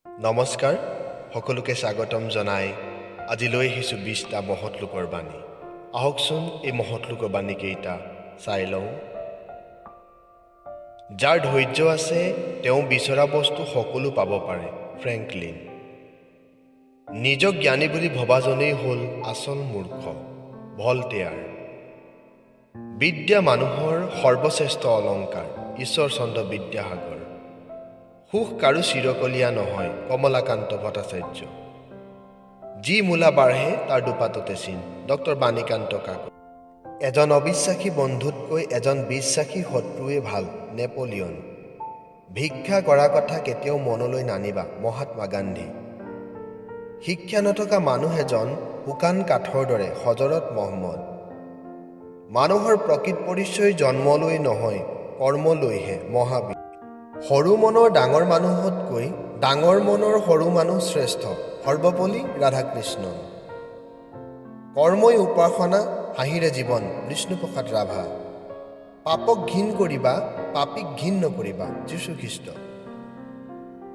নমস্কাৰ, সকলোকে স্বাগতম জনাই আজি লৈ আহিছোঁ 20টা মহৎ লোকৰ বাণী। আহকচোন এই মহৎ লোকৰ বাণীকেইটা চাই লওঁ। যাৰ ধৈৰ্য আছে তেওঁ বিচৰা বস্তু সকলো পাব পাৰে। ফ্ৰেংকলিন। নিজক জ্ঞানী বুলি ভবাজনেই হ'ল আচল মূৰ্খ। ভলটেয়াৰ। বিদ্যা মানুহৰ সৰ্বশ্ৰেষ্ঠ অলংকাৰ। ঈশ্বৰচন্দ্ৰ বিদ্যাসাগৰ। সুখ কাৰো চিৰকলীয়া নহয়। কমলাকান্ত ভট্টাচাৰ্য। যি মূলা বাঢ়ে তাৰ দুপাততে চিন। ডক্টৰ বাণীকান্ত কাকতি। এজন অবিশ্বাসী বন্ধুতকৈ এজন বিশ্বাসী শত্ৰুৱে ভাল। নেপোলিয়ন। ভিক্ষা কৰা কথা কেতিয়াও মনলৈ নানিবা। মহাত্মা গান্ধী। শিক্ষা নথকা মানুহ এজন শুকান কাঠৰ দৰে। হজৰত মহম্মদ। মানুহৰ প্ৰকৃত পৰিচয় জন্মলৈ নহয়, কৰ্মলৈহে। মহাবীৰ। সৰু মনৰ ডাঙৰ মানুহতকৈ ডাঙৰ মনৰ সৰু মানুহ শ্ৰেষ্ঠ। সৰ্বপল্লী ৰাধাকৃষ্ণন। কৰ্মই উপাসনা, হাঁহিৰে জীৱন। বিষ্ণুপ্ৰসাদ ৰাভা। পাপক ঘীন কৰিবা, পাপীক ঘীন নকৰিবা। যীশুখ্ৰীষ্ট।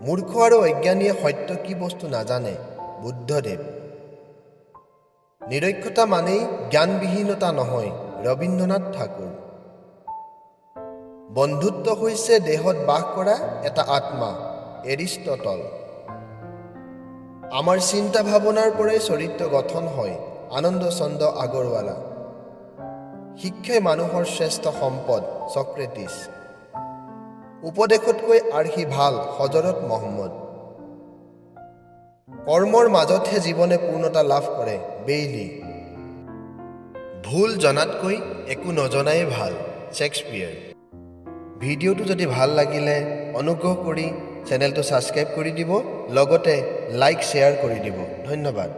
মূৰ্খ আৰু অজ্ঞানীয়ে সত্য কি বস্তু নাজানে। বুদ্ধদেৱ। নিৰক্ষতা মানেই জ্ঞানবিহীনতা নহয়। ৰবীন্দ্ৰনাথ ঠাকুৰ। বন্ধুত্ব হৈছে দেহত বাস কৰা এটা আত্মা। এৰিষ্টটল। আমাৰ চিন্তা ভাৱনাৰ পৰাই চৰিত্ৰ গঠন হয়। আনন্দচন্দ্ৰ আগৰৱালা। শিক্ষাই মানুহৰ শ্ৰেষ্ঠ সম্পদ। ছক্ৰেটিছ। উপদেশতকৈ আৰ্হি ভাল। হজৰত মহম্মদ। কৰ্মৰ মাজতহে জীৱনে পূৰ্ণতা লাভ কৰে। বেইলি। ভুল জনাতকৈ একো নজনাই ভাল। শ্বেক্সপিয়েৰ। ভিডিঅ'টো যদি ভাল লাগিলে অনুগ্ৰহ কৰি চেনেলটো ছাবস্ক্ৰাইব কৰি দিব, লগতে লাইক শ্বেয়াৰ কৰি দিব। ধন্যবাদ।